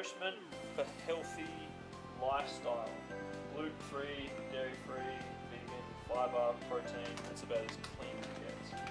nourishment for healthy lifestyle. Gluten-free, dairy-free, vegan, fiber, protein. That's about as clean as it gets.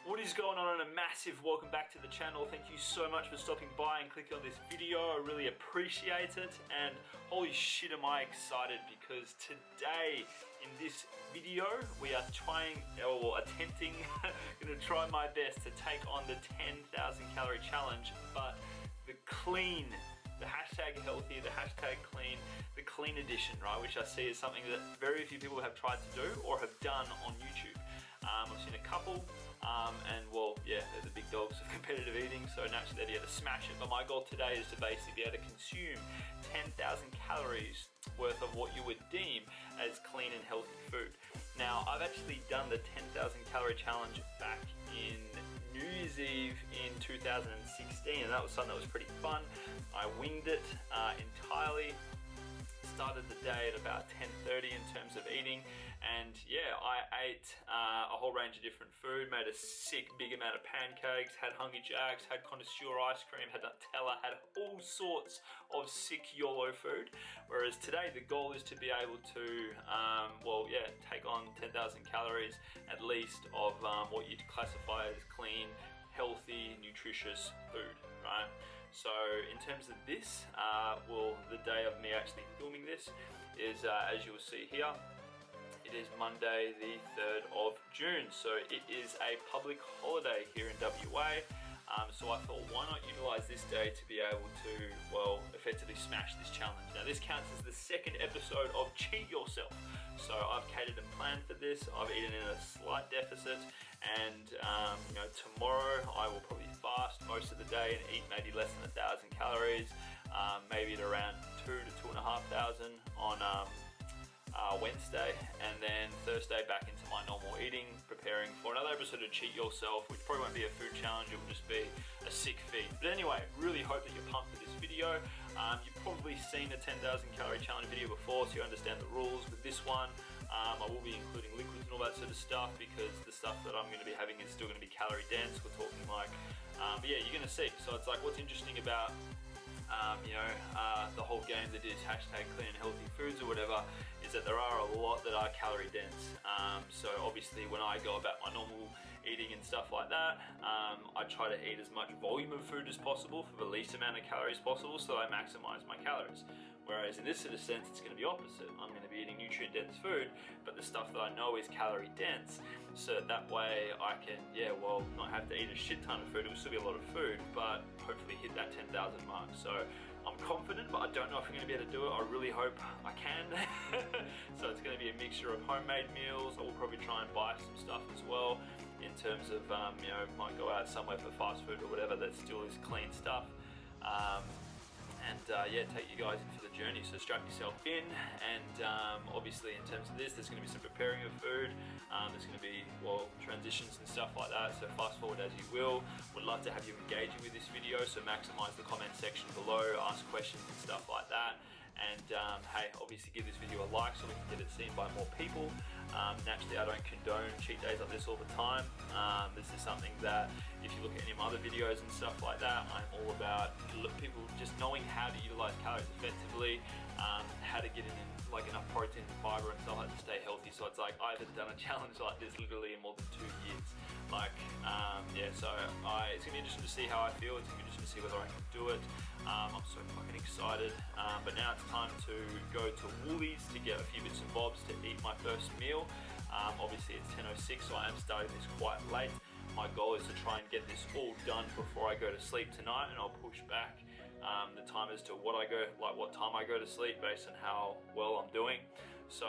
What is going on, and a massive welcome back to the channel. Thank you so much for stopping by and clicking on this video. I really appreciate it, and holy shit am I excited, because today in this video we are attempting gonna try my best to take on the 10,000 calorie challenge, but the clean, the hashtag healthy, the hashtag clean, the clean edition, right? Which I see is something that very few people have tried to do or have done on YouTube. I've seen a couple, and well, yeah, they're the big dogs of competitive eating, so naturally they'd be able to smash it. But my goal today is to basically be able to consume 10,000 calories worth of what you would deem as clean and healthy food. Now, I've actually done the 10,000 calorie challenge back in New Year's Eve in 2016, and that was something that was pretty fun. I winged it entirely. Started the day at about 10:30 in terms of eating, and yeah, I ate a whole range of different food, made a sick big amount of pancakes, had Hungry Jacks, had connoisseur ice cream, had Nutella, had all sorts of sick YOLO food. Whereas today the goal is to be able to, take on 10,000 calories at least of what you'd classify as clean, healthy, nutritious food, right? So in terms of this, the day of me actually filming this is, as you will see here, it is Monday the 3rd of June. So it is a public holiday here in WA. So I thought, why not utilize this day to be able to, well, effectively smash this challenge. Now this counts as the second episode of Cheat Yourself. So I've catered and planned for this. I've eaten in a slight deficit, and you know, tomorrow I will probably fast most of the day and eat maybe less than 1,000 calories, maybe at around 2,000 to 2,500 on Wednesday, and then Thursday back into my normal eating, preparing for another episode of Cheat Yourself, which probably won't be a food challenge, it will just be a sick feed. But anyway, really hope that you're pumped for this video. You've probably seen the 10,000 calorie challenge video before, so you understand the rules. With this one, I will be including liquids and all that sort of stuff, because the stuff that I'm going to be having is still going to be calorie dense. We're talking like, but yeah, you're going to see. So it's like, what's interesting about the whole game that is hashtag clean and healthy foods or whatever, is that there are a lot that are calorie dense. So obviously when I go about my normal eating and stuff like that, I try to eat as much volume of food as possible for the least amount of calories possible, so I maximize my calories. Whereas in this sort of sense, it's going to be opposite. I'm going to be eating nutrient dense food, but the stuff that I know is calorie dense, so that way I can, not have to eat a shit ton of food. It will still be a lot of food, but hopefully hit that 10,000 mark. So I'm confident, but I don't know if I'm going to be able to do it. I really hope I can. So it's going to be a mixture of homemade meals. I will probably try and buy some stuff as well, in terms of, might go out somewhere for fast food or whatever that still is clean stuff. Take you guys in for the journey. So strap yourself in, and obviously in terms of this, there's going to be some preparing of food. There's going to be, transitions and stuff like that, so fast forward as you will. Would love to have you engaging with this video, so maximize the comment section below, ask questions and stuff like that. And hey, obviously give this video a like so we can get it seen by more people. Naturally, I don't condone cheat days like this all the time. This is something that, if you look at any of my other videos and stuff like that, I'm all about people just knowing how to utilize calories effectively, how to get in enough protein and fiber and stuff like that to stay healthy. So it's like, I haven't done a challenge like this literally in more than 2 years. It's gonna be interesting to see how I feel. It's gonna be interesting to see whether I can do it. I'm so fucking excited. But now it's time to go to Woolies to get a few bits and bobs to eat my first meal. Obviously it's 10:06, so I am starting this quite late. My goal is to try and get this all done before I go to sleep tonight, and I'll push back the time as to what time I go to sleep based on how well I'm doing. So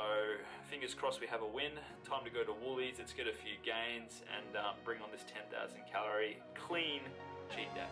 fingers crossed we have a win. Time to go to Woolies, let's get a few gains, and bring on this 10,000 calorie clean cheat day.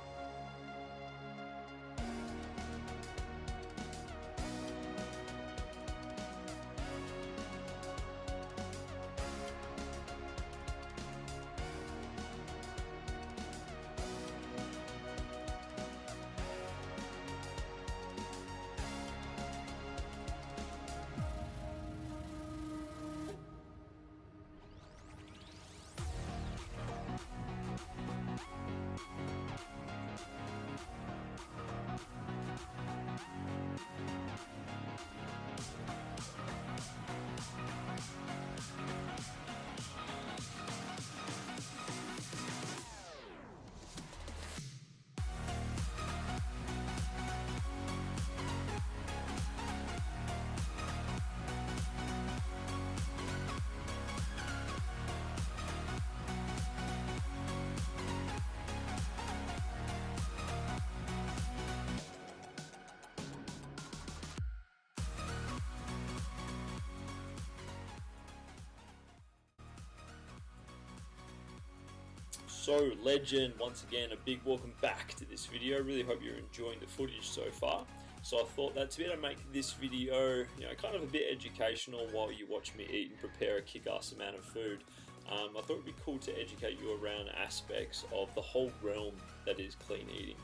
So legend, once again, a big welcome back to this video. Really hope you're enjoying the footage so far. So I thought that to be able to make this video, kind of a bit educational while you watch me eat and prepare a kick-ass amount of food, I thought it'd be cool to educate you around aspects of the whole realm that is clean eating.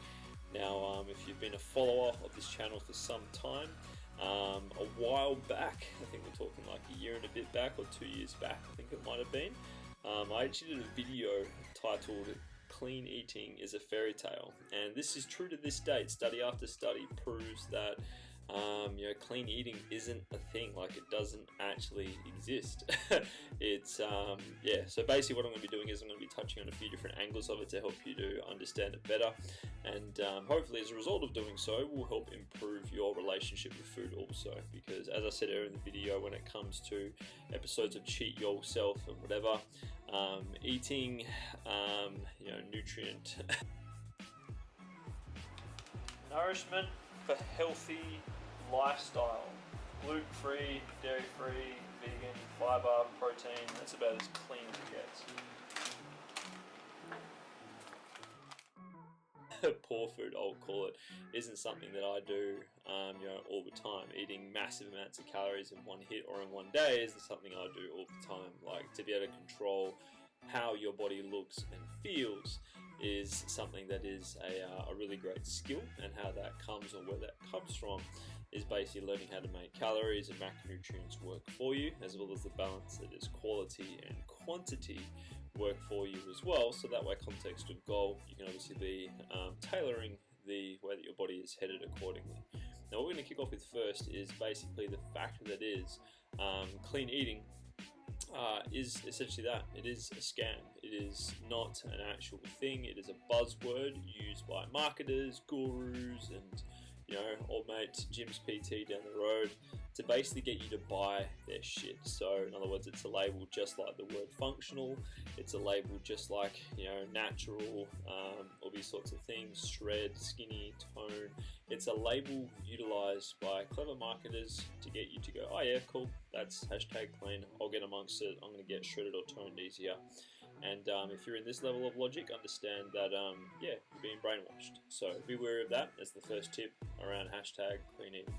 Now, if you've been a follower of this channel for some time, a while back, I think we're talking like a year and a bit back, or 2 years back, I think it might have been, I actually did a video titled "Clean Eating is a Fairy Tale," and this is true to this date. Study after study proves that clean eating isn't a thing. Like, it doesn't actually exist. It's so basically what I'm going to be doing is I'm going to be touching on a few different angles of it to help you to understand it better, and hopefully as a result of doing so will help improve your relationship with food also, because as I said earlier in the video, when it comes to episodes of Cheat YoSelf and whatever, eating nutrient nourishment for healthy lifestyle, gluten-free, dairy-free, vegan, fiber, protein, that's about as clean as it gets. Poor food, I'll call it, isn't something that I do all the time. Eating massive amounts of calories in one hit or in one day isn't something I do all the time. Like, to be able to control how your body looks and feels is something that is a really great skill, and how that comes, or where that comes from, is basically learning how to make calories and macronutrients work for you, as well as the balance that is quality and quantity work for you as well. So that way, context of goal, you can obviously be tailoring the way that your body is headed accordingly. Now, what we're going to kick off with first is basically the fact that clean eating is essentially that. It is a scam. It is not an actual thing. It is a buzzword used by marketers, gurus, and old mate Jim's PT down the road to basically get you to buy their shit. So in other words, it's a label just like the word functional. It's a label just like natural, all these sorts of things, shred, skinny, tone. It's a label utilized by clever marketers to get you to go, oh yeah, cool, that's #clean, I'll get amongst it, I'm going to get shredded or toned easier. And if you're in this level of logic, understand that you're being brainwashed. So be wary of that as the first tip around #clean eating.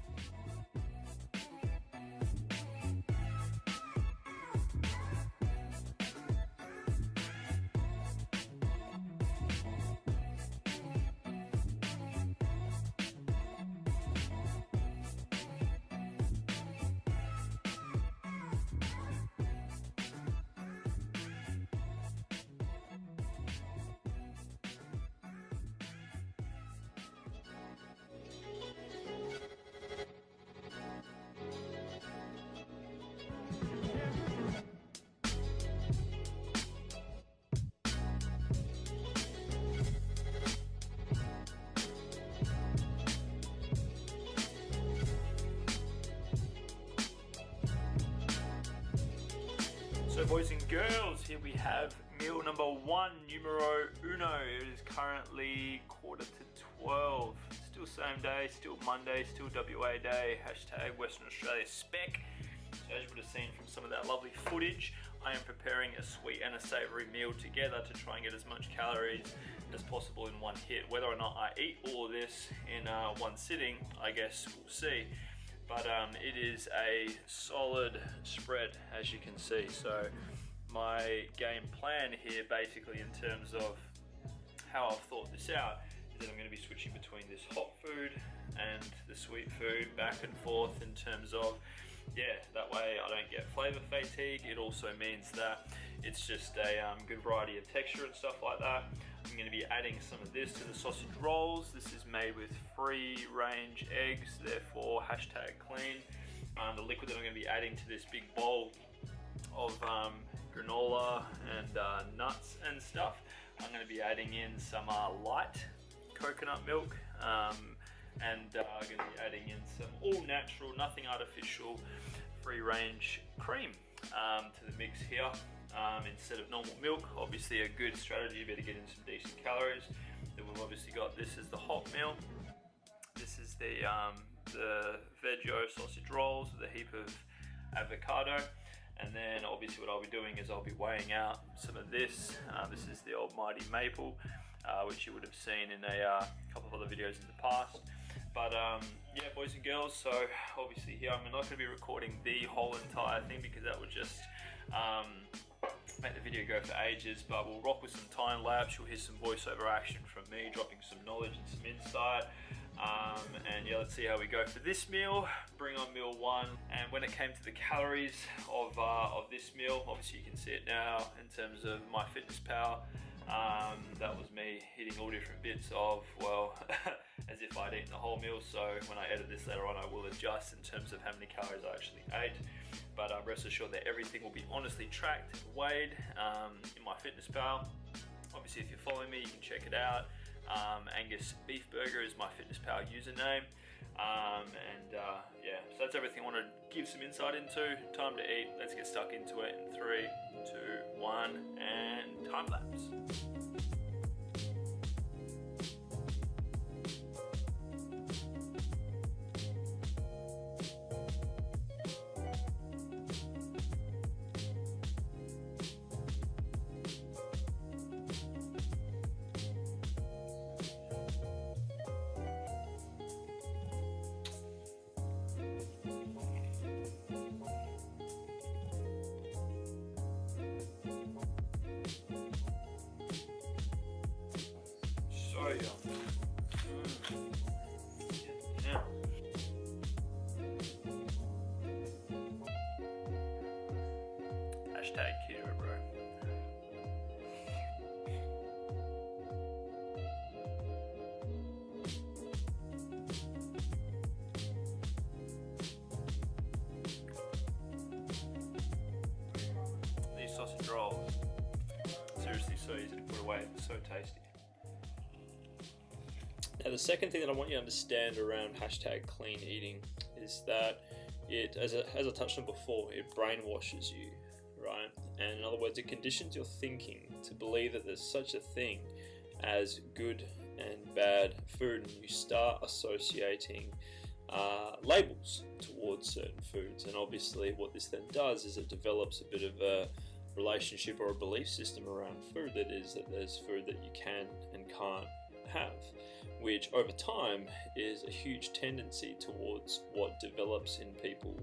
So boys and girls, here we have meal number one, numero uno. It is currently 11:45. Still same day, still Monday, still WA day, #Western Australia spec. So as you would have seen from some of that lovely footage, I am preparing a sweet and a savoury meal together to try and get as much calories as possible in one hit. Whether or not I eat all of this in one sitting, I guess we'll see. But it is a solid spread, as you can see. So my game plan here, basically in terms of how I've thought this out, is that I'm going to be switching between this hot food and the sweet food back and forth in terms of, that way I don't get flavor fatigue. It also means that it's just a good variety of texture and stuff like that. I'm going to be adding some of this to the sausage rolls. This is made with free range eggs, therefore #clean. The liquid that I'm going to be adding to this big bowl of granola and nuts and stuff, I'm going to be adding in some light coconut milk, and I'm going to be adding in some all natural, nothing artificial, free range cream to the mix here. Instead of normal milk. Obviously a good strategy, better get in some decent calories. Then we've obviously got, this is the hot meal. This is the veggie sausage rolls with a heap of avocado. And then obviously what I'll be doing is I'll be weighing out some of this. This is the almighty maple, which you would have seen in a couple of other videos in the past. But yeah, boys and girls, so obviously here I'm not going to be recording the whole entire thing because that would just make the video go for ages, but we'll rock with some time lapse. You'll hear some voiceover action from me, dropping some knowledge and some insight. And yeah, let's see how we go for this meal. Bring on meal one. And when it came to the calories of this meal, obviously you can see it now in terms of MyFitnessPal. That was me hitting all different bits of, well, as if I'd eaten the whole meal. So when I edit this later on, I will adjust in terms of how many calories I actually ate. But rest assured that everything will be honestly tracked and weighed in MyFitnessPal. Obviously, if you're following me, you can check it out. AngusBeefburger is MyFitnessPal username. Yeah, so that's everything I want to give some insight into. Time to eat. Let's get stuck into it in 3, 2, 1, and time lapse. So yum. Yeah. Hashtag keto, bro. These sausage rolls, seriously so easy to put away, so tasty. Now, the second thing that I want you to understand around hashtag clean eating is that it, as I touched on before, it brainwashes you, right? And in other words, it conditions your thinking to believe that there's such a thing as good and bad food, and you start associating labels towards certain foods. And obviously what this then does is it develops a bit of a relationship or a belief system around food, that is that there's food that you can and can't have, which over time is a huge tendency towards what develops in people,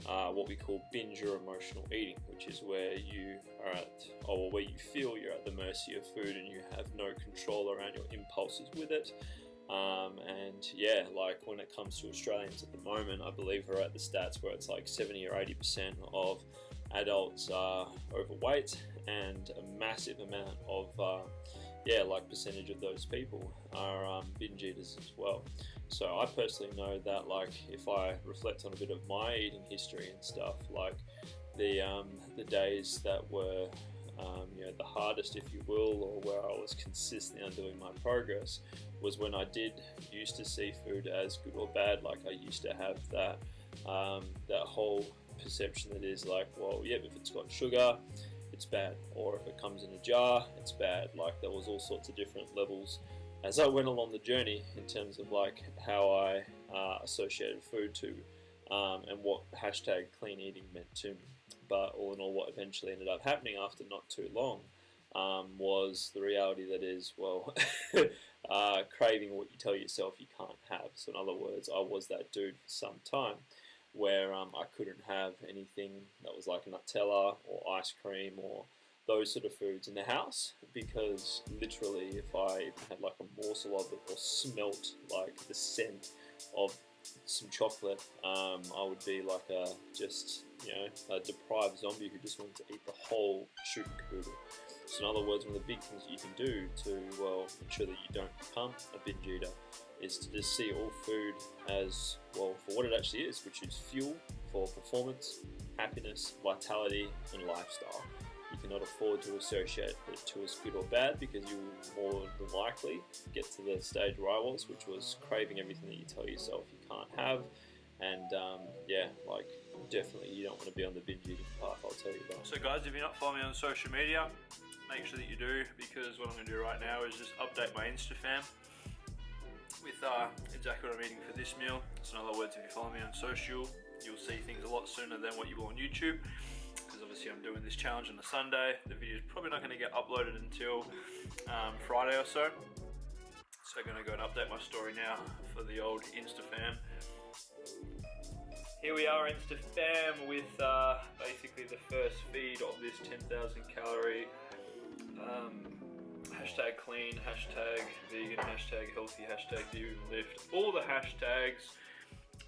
what we call binge or emotional eating, which is where you are at, or where you feel you're at the mercy of food and you have no control around your impulses with it. And yeah, like when it comes to Australians at the moment, I believe we're at the stats where it's like 70 or 80% of adults are overweight, and a massive amount of percentage of those people are binge eaters as well. So I personally know that, like, if I reflect on a bit of my eating history and stuff, like the days that were the hardest, if you will, or where I was consistently undoing my progress, was when I did used to see food as good or bad. Like I used to have that whole perception that is like, well, yep, if it's got sugar, it's bad, or if it comes in a jar, it's bad. Like there was all sorts of different levels as I went along the journey in terms of like how I associated food to and what hashtag clean eating meant to me. But all in all, what eventually ended up happening after not too long was the reality that is, well, craving what you tell yourself you can't have. So in other words, I was that dude for some time where I couldn't have anything that was like Nutella or ice cream or those sort of foods in the house, because literally if I had like a morsel of it or smelt like the scent of some chocolate, I would be like a deprived zombie who just wanted to eat the whole shoot and caboodle. So in other words, one of the big things that you can do to, well, ensure that you don't become a binge eater is to just see all food as, well, for what it actually is, which is fuel for performance, happiness, vitality, and lifestyle. You cannot afford to associate it to as good or bad, because you will more than likely get to the stage where I was, which was craving everything that you tell yourself you can't have. And definitely you don't want to be on the binge eating path, I'll tell you that. So guys, if you're not following me on social media, make sure that you do, because what I'm going to do right now is just update my Instafam with exactly what I'm eating for this meal. So in other words, if you follow me on social, you'll see things a lot sooner than what you will on YouTube, because is obviously I'm doing this challenge on a Sunday. The video is probably not going to get uploaded until Friday or so. So I'm going to go and update my story now for the old Insta fam. Here we are, Insta fam, with basically the first feed of this 10,000 calorie hashtag clean, hashtag vegan, hashtag healthy, hashtag do you lift, all the hashtags.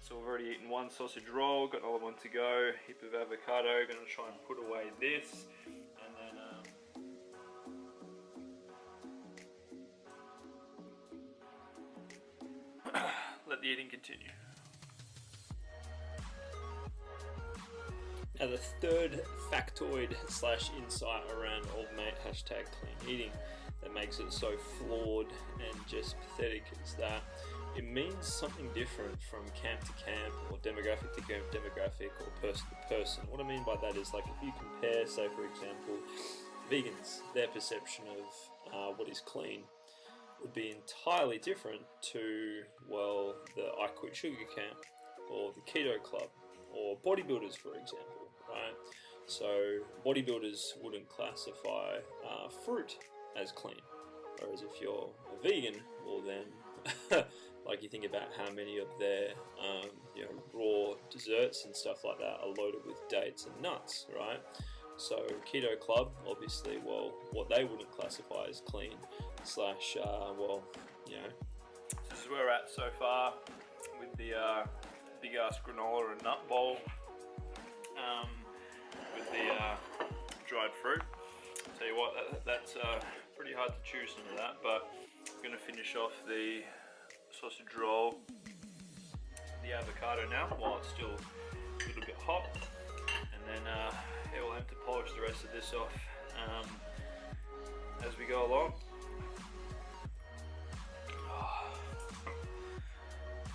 So we've already eaten one sausage roll, got another one to go, heap of avocado, gonna try and put away this, and then let the eating continue. Now the third factoid / insight around old mate hashtag clean eating that makes it so flawed and just pathetic is that it means something different from camp to camp or demographic to demographic or person to person. What I mean by that is, like, if you compare, say for example, vegans, their perception of what is clean would be entirely different to, well, the I Quit Sugar camp or the keto club or bodybuilders, for example, right? So bodybuilders wouldn't classify fruit as clean, whereas if you're a vegan, well then like, you think about how many of their raw desserts and stuff like that are loaded with dates and nuts, right? So keto club, obviously, well, what they wouldn't classify as clean / this is where we're at so far with the big ass granola and nut bowl with the dried fruit. I'll tell you what, that's pretty hard to chew some of that, but I'm going to finish off the sausage roll, the avocado now while it's still a little bit hot, and then we'll have to polish the rest of this off as we go along.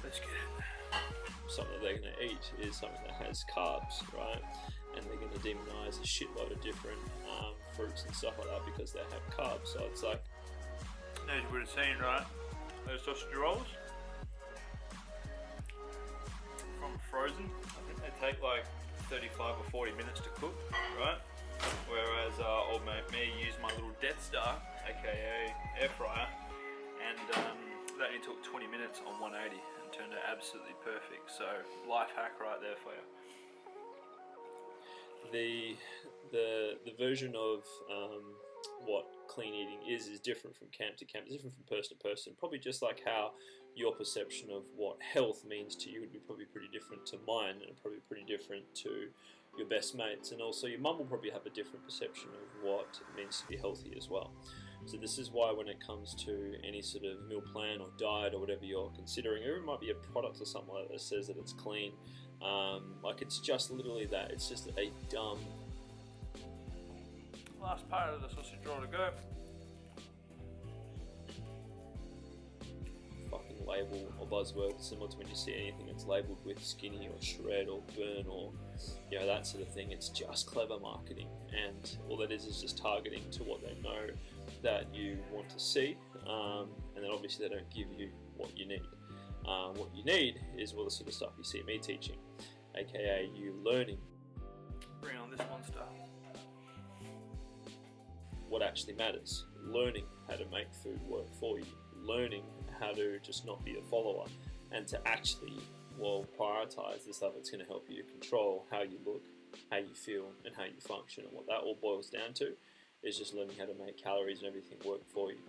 Let's get it. Something they're going to eat is something that has carbs, right? And they're going to demonize a shitload of different fruits and stuff like that because they have carbs. So it's like, as you would have seen, right? Those sausage rolls from frozen, I think they take like 35 or 40 minutes to cook, right? Whereas old mate me used my little Death Star, aka air fryer, and that only took 20 minutes on 180 and turned out absolutely perfect. So life hack right there for you. The version of what clean eating is different from camp to camp, it's different from person to person. Probably just like how your perception of what health means to you would be probably pretty different to mine, and probably pretty different to your best mates, and also your mum will probably have a different perception of what it means to be healthy as well. So this is why when it comes to any sort of meal plan or diet or whatever you're considering, or it might be a product or something like that says that it's clean, like, it's just literally that. It's just a dumb. Last part of the sausage roll to go. Fucking label or buzzword similar to when you see anything that's labelled with skinny or shred or burn or that sort of thing. It's just clever marketing, and all that is just targeting to what they know that you want to see, and then obviously they don't give you what you need. What you need is all the sort of stuff you see me teaching, aka you learning. Bring on this monster. What actually matters, learning how to make food work for you, learning how to just not be a follower, and to actually, prioritize the stuff that's going to help you control how you look, how you feel, and how you function. And what that all boils down to is just learning how to make calories and everything work for you.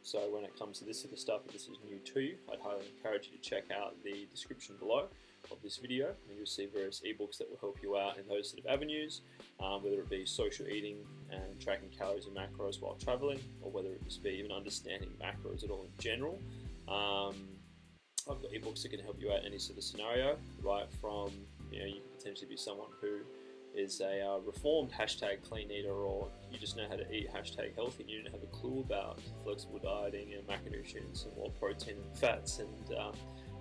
So when it comes to this sort of stuff, if this is new to you, I'd highly encourage you to check out the description below of this video, and you'll see various ebooks that will help you out in those sort of avenues, whether it be social eating and tracking calories and macros while traveling, or whether it just be even understanding macros at all in general. I've got ebooks that can help you out in any sort of scenario, right from, you can potentially be someone who is a reformed hashtag clean eater, or you just know how to eat hashtag healthy and you don't have a clue about flexible dieting and macronutrients and what protein and fats and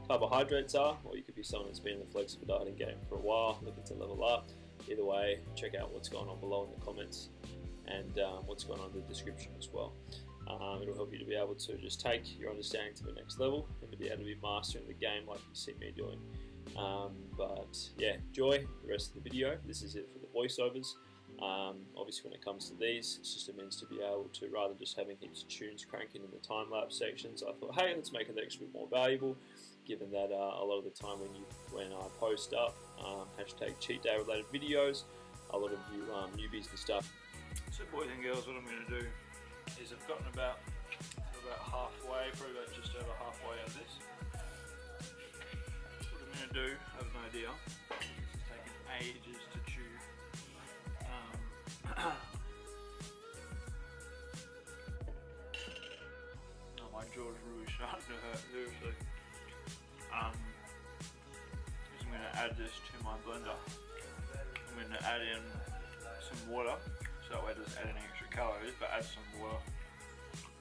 carbohydrates are, or you could be someone that's been in the flexible dieting game for a while, looking to level up. Either way, check out what's going on below in the comments and what's going on in the description as well. It'll help you to be able to just take your understanding to the next level and to be able to be mastering the game like you see me doing. But yeah, enjoy the rest of the video. This is it for the voiceovers. Obviously when it comes to these, it's just a means to be able to, rather than just having heaps of tunes cranking in the time-lapse sections, I thought, hey, let's make it extra bit more valuable, given that a lot of the time when I post up hashtag cheat day related videos, a lot of you newbies and stuff. So boys and girls, what I'm going to do is I've gotten about halfway, probably about just over halfway of this. What I'm going to do, I have no idea, this is taking ages to chew. Oh, my jaw's really starting to hurt, seriously. I'm going to add this to my blender. I'm going to add in some water, so that way it doesn't add any extra calories, but add some water,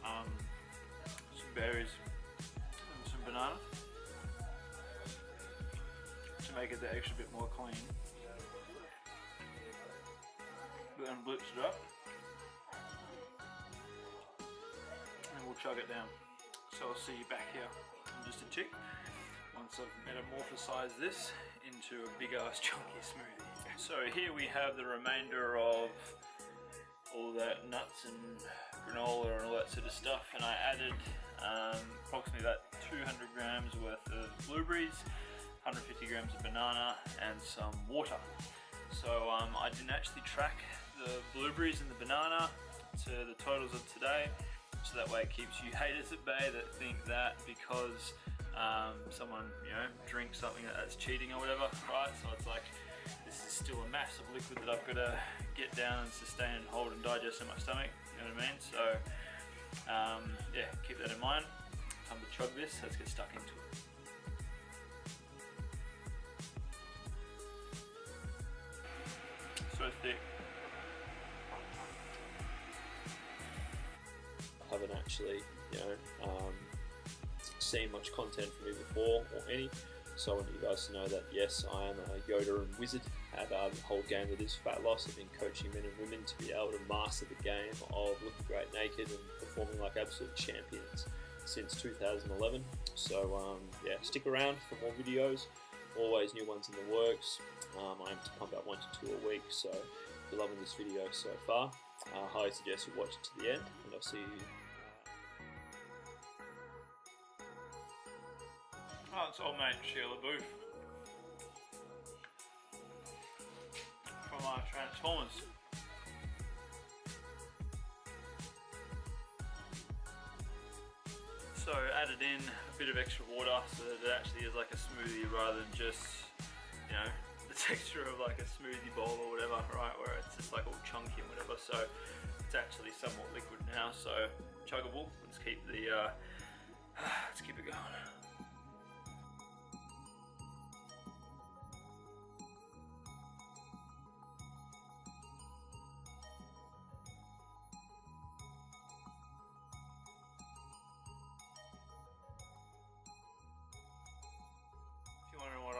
some berries, and some banana to make it that extra bit more clean. Then blitz it up, and we'll chug it down. So I'll see you back here in just a tick once I've metamorphosized this into a big ass chunky smoothie. So here we have the remainder of all that nuts and granola and all that sort of stuff, and I added approximately about 200 grams worth of blueberries, 150 grams of banana, and some water. So I didn't actually track the blueberries and the banana to the totals of today, so that way it keeps you haters at bay that think that because someone, you know, drinks something that's cheating or whatever, right? So it's like, this is still a massive liquid that I've got to get down and sustain and hold and digest in my stomach, you know what I mean? So yeah, keep that in mind. Time to chug this, let's get stuck into it. So thick. I haven't actually, you know, seen much content from me before, or any, so I want you guys to know that yes, I am a Yoda and wizard at the whole game that is fat loss. I've been coaching men and women to be able to master the game of looking great naked and performing like absolute champions since 2011. So yeah, stick around for more videos, always new ones in the works. I aim to pump out 1 to 2 a week, so if you're loving this video so far, I highly suggest you watch it to the end, and I'll see you. Oh, it's old mate Sheila Booth from Transformers. So added in a bit of extra water so that it actually is like a smoothie rather than just, you know, the texture of like a smoothie bowl or whatever, right, where it's just like all chunky and whatever. So it's actually somewhat liquid now, so chuggable. Let's keep the let's keep it going.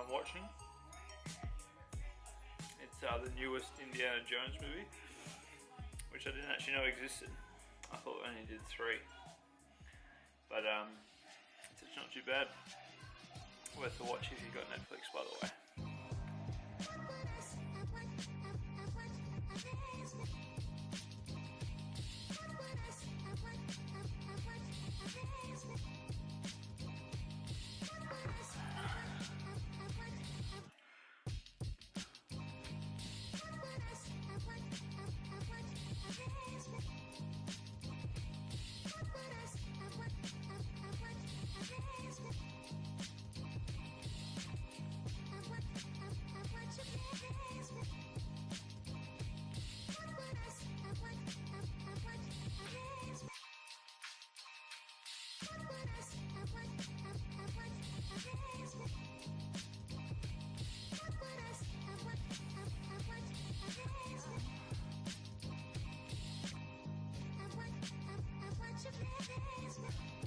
Watching. It's the newest Indiana Jones movie, which I didn't actually know existed. I thought I only did 3, but it's not too bad. Worth a watch if you've got Netflix, by the way.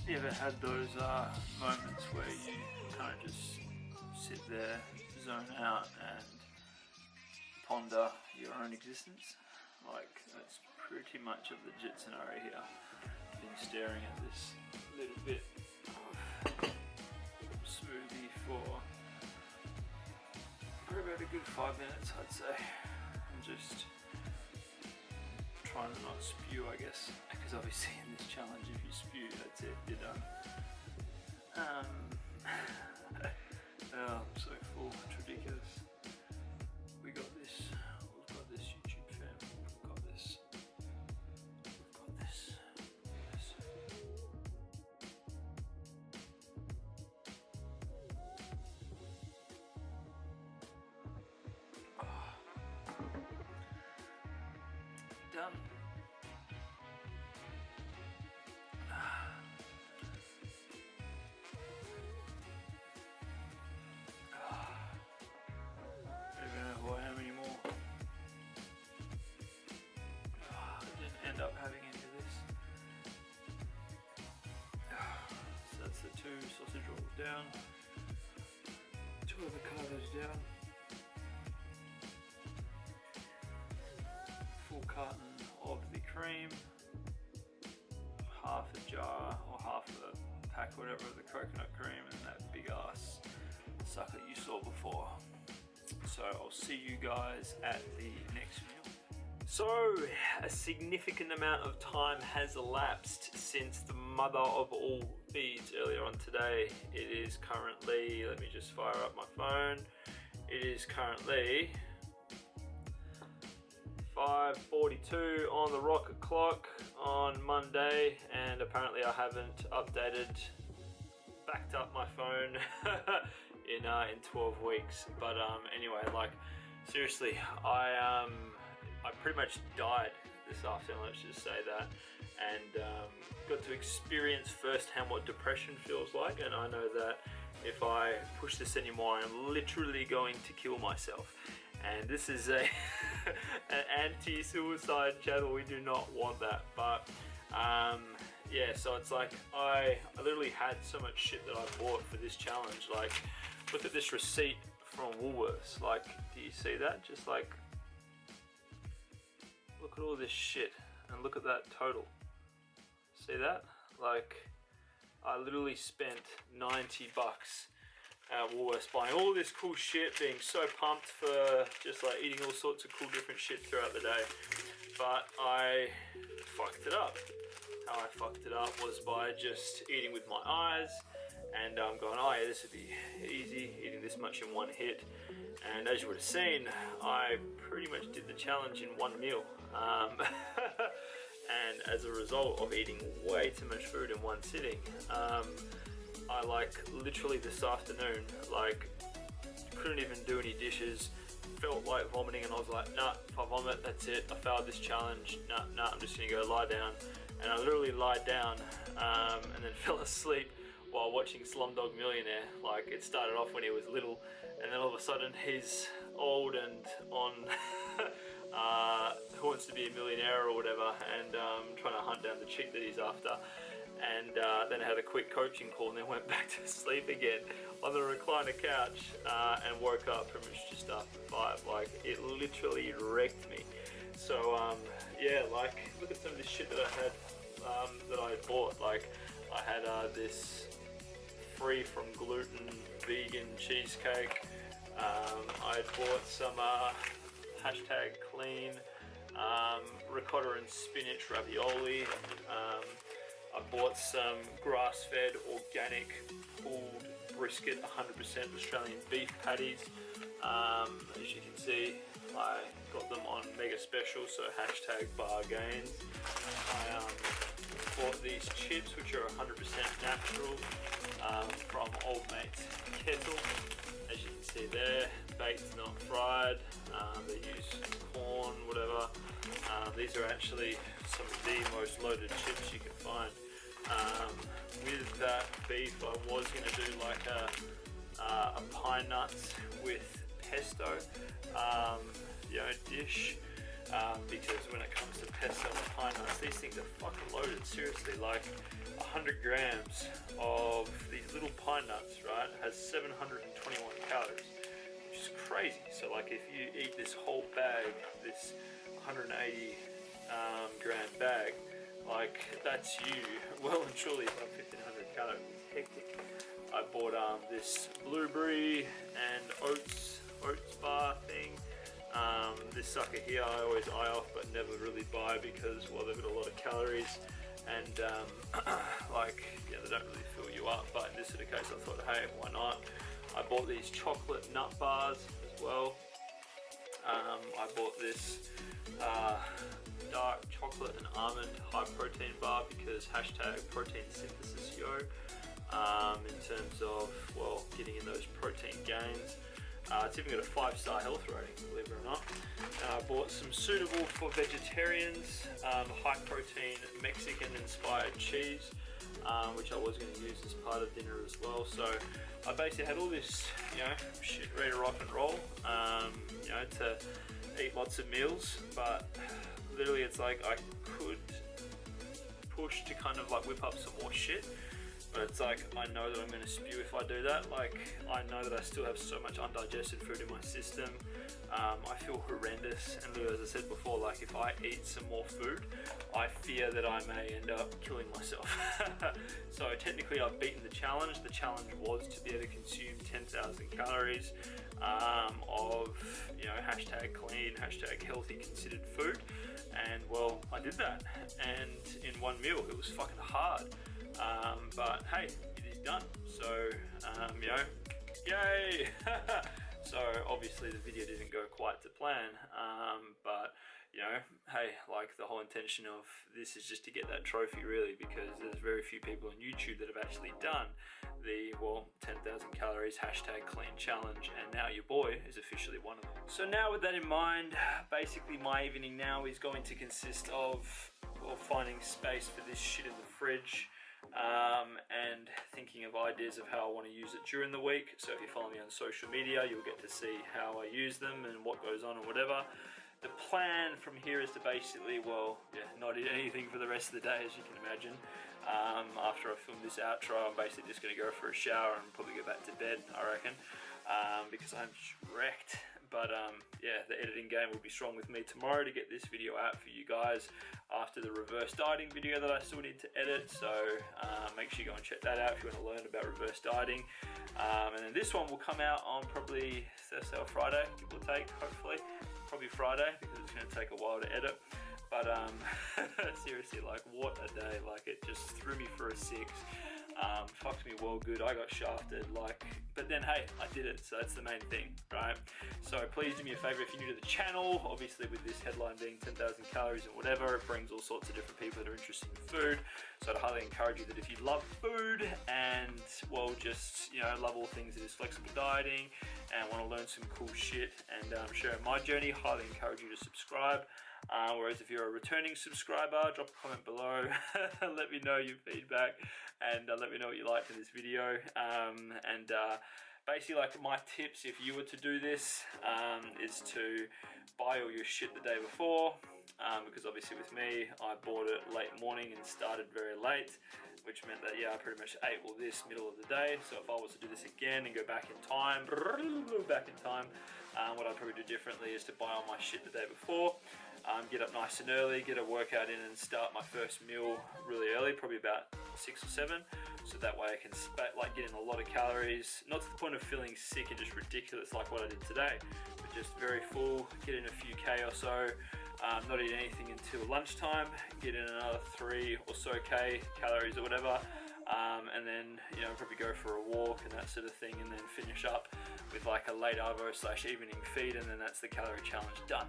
You ever had those moments where you kind of just sit there, zone out and ponder your own existence? Like, that's pretty much a legit scenario here. I've been staring at this little bit of smoothie for about a good 5 minutes, I'd say. And just trying to not spew, I guess, because obviously in this challenge, if you spew, that's it, you're done. Oh, I'm so full, it's ridiculous. We got this. We've got this, YouTube fam. We've got this. We've got this. This. Oh. Done. Up having any of this. So that's the 2 sausage rolls down, 2 avocados down, full carton of the cream, half a jar or half a pack, whatever, of the coconut cream, and that big ass sucker you saw before. So I'll see you guys at the next meal. So, a significant amount of time has elapsed since the mother of all feeds earlier on today. It is currently, let me just fire up my phone. It is currently 5:42 on the rocket clock on Monday, and apparently I haven't backed up my phone in 12 weeks. But anyway, like seriously, I pretty much died this afternoon, let's just say that, and got to experience firsthand what depression feels like, and I know that if I push this anymore, I'm literally going to kill myself. And this is an anti-suicide channel, we do not want that, but yeah, so it's like, I literally had so much shit that I bought for this challenge. Like, look at this receipt from Woolworths, like, do you see that? Just like, look at all this shit, and look at that total. See that? Like, I literally spent 90 bucks at Woolworths buying all this cool shit, being so pumped for just like eating all sorts of cool different shit throughout the day. But I fucked it up. How I fucked it up was by just eating with my eyes, and going, oh yeah, this would be easy, eating this much in one hit. And as you would have seen, I pretty much did the challenge in one meal. And as a result of eating way too much food in one sitting, I like literally this afternoon, like couldn't even do any dishes, felt like vomiting, and I was like, nah, if I vomit, that's it, I failed this challenge, nah, I'm just gonna go lie down. And I literally lied down and then fell asleep while watching Slumdog Millionaire. Like, it started off when he was little, and then all of a sudden he's old and on Who Wants to Be a Millionaire or whatever, and trying to hunt down the chick that he's after. And then I had a quick coaching call, and then went back to sleep again on the recliner couch, and woke up pretty much just after 5. Like, it literally wrecked me. So yeah, like, look at some of this shit that I had, that I bought. Like, I had this free from gluten vegan cheesecake. I bought some #clean ricotta and spinach ravioli. I bought some grass-fed organic pulled brisket 100% Australian beef patties. As you can see, I got them on mega special, so #bargains. I bought these chips, which are 100% natural, from Old Mate's Kettle. As you can see there, baked, not fried. They use corn, whatever. These are actually some of the most loaded chips you can find. With that beef, I was going to do like a pine nuts with pesto, dish, because when it comes to pesto and pine nuts, these things are fucking loaded. Seriously, like 100 grams of these little pine nuts, right, has 721 calories, which is crazy. So like, if you eat this whole bag, this 180 gram bag, like, that's you well and truly above 1500 calories. It's hectic. I bought this blueberry and oats bar thing. this sucker here I always eye off but never really buy because, well, they've got a lot of calories and like, yeah, they don't really fill you up. But in this sort of case, I thought, hey, why not? I bought these chocolate nut bars as well. I bought this dark chocolate and almond high protein bar because hashtag protein synthesis yo, in terms of, well, getting in those protein gains. It's even got a 5-star health rating, believe it or not. I bought some suitable for vegetarians, high protein Mexican inspired cheese, which I was going to use as part of dinner as well. So I basically had all this, you know, shit ready to rock and roll, you know, to eat lots of meals. But literally it's like I could push to kind of like whip up some more shit. But it's like, I know that I'm going to spew if I do that. Like, I know that I still have so much undigested food in my system. I feel horrendous. And as I said before, like, if I eat some more food, I fear that I may end up killing myself. So technically I've beaten the challenge. The challenge was to be able to consume 10,000 calories of, you know, hashtag clean, hashtag healthy considered food. And well, I did that. And in one meal, it was fucking hard. But hey, it is done. So, you know, yay! So obviously the video didn't go quite to plan, but you know, hey, like the whole intention of this is just to get that trophy really, because there's very few people on YouTube that have actually done the, well, 10,000 calories hashtag clean challenge, and now your boy is officially one of them. So now with that in mind, basically my evening now is going to consist of, well, finding space for this shit in the fridge, and thinking of ideas of how I want to use it during the week. So if you follow me on social media, you'll get to see how I use them and what goes on and whatever. The plan from here is to basically, well, yeah, not eat anything for the rest of the day, as you can imagine. After I film this outro, I'm basically just going to go for a shower and probably go back to bed, I reckon, because I'm wrecked. But yeah, the editing game will be strong with me tomorrow to get this video out for you guys after the reverse dieting video that I still need to edit. So make sure you go and check that out if you want to learn about reverse dieting. And then this one will come out on probably Thursday or Friday, give or take, hopefully. Probably Friday, because it's going to take a while to edit. But seriously, like, what a day. Like, it just threw me for a 6. Fucked me well good. I got shafted, like, but then hey, I did it, so that's the main thing, right? So please do me a favor if you're new to the channel. Obviously with this headline being 10,000 calories and whatever, it brings all sorts of different people that are interested in food. So I'd highly encourage you that if you love food and, well, just, you know, love all things that is flexible dieting and want to learn some cool shit and share my journey, highly encourage you to subscribe. Whereas if you're a returning subscriber, drop a comment below, let me know your feedback, and let me know what you liked in this video. Basically, like, my tips if you were to do this is to buy all your shit the day before, because obviously with me, I bought it late morning and started very late, which meant that, yeah, I pretty much ate all this middle of the day. So if I was to do this again and go back in time, what I'd probably do differently is to buy all my shit the day before, get up nice and early, get a workout in and start my first meal really early, probably about 6 or 7, so that way I can get in a lot of calories, not to the point of feeling sick and just ridiculous like what I did today, but just very full, get in a few K or so, not eat anything until lunchtime, get in another 3 or so K calories or whatever, and then, you know, probably go for a walk and that sort of thing, and then finish up with like a late arvo/evening feed, and then that's the calorie challenge done.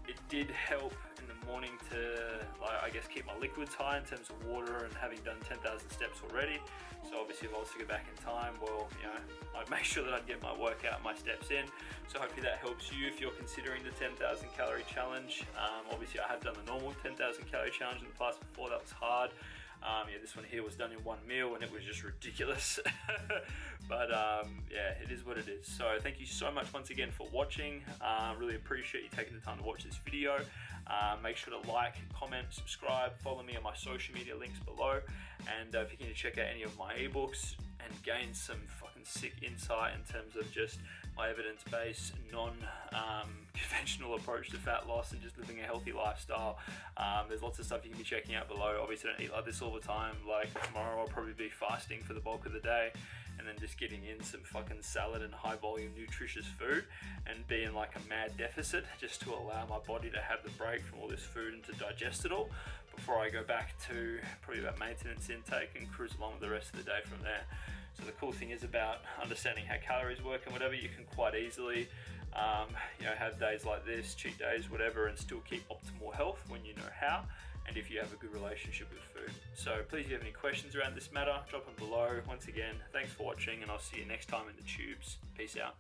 It did help in the morning to, like, I guess, keep my liquids high in terms of water, and having done 10,000 steps already. So obviously if I was to go back in time, well, you know, I'd make sure that I'd get my workout, my steps in. So hopefully that helps you if you're considering the 10,000 calorie challenge. Obviously I have done the normal 10,000 calorie challenge in the past before, that was hard. Yeah, this one here was done in one meal and it was just ridiculous. But yeah, it is what it is. So thank you so much once again for watching. Really appreciate you taking the time to watch this video. Make sure to like, comment, subscribe, follow me on my social media links below. And if you're going to check out any of my ebooks and gain some fucking sick insight in terms of just my evidence-based, non-conventional approach to fat loss and just living a healthy lifestyle, there's lots of stuff you can be checking out below. Obviously I don't eat like this all the time. Like tomorrow I'll probably be fasting for the bulk of the day, and then just getting in some fucking salad and high volume nutritious food and be in like a mad deficit just to allow my body to have the break from all this food and to digest it all before I go back to probably that maintenance intake and cruise along the rest of the day from there. So the cool thing is about understanding how calories work and whatever, you can quite easily have days like this, cheat days, whatever, and still keep optimal health when you know how, and if you have a good relationship with food. So please, if you have any questions around this matter, drop them below. Once again, thanks for watching, and I'll see you next time in the tubes. Peace out.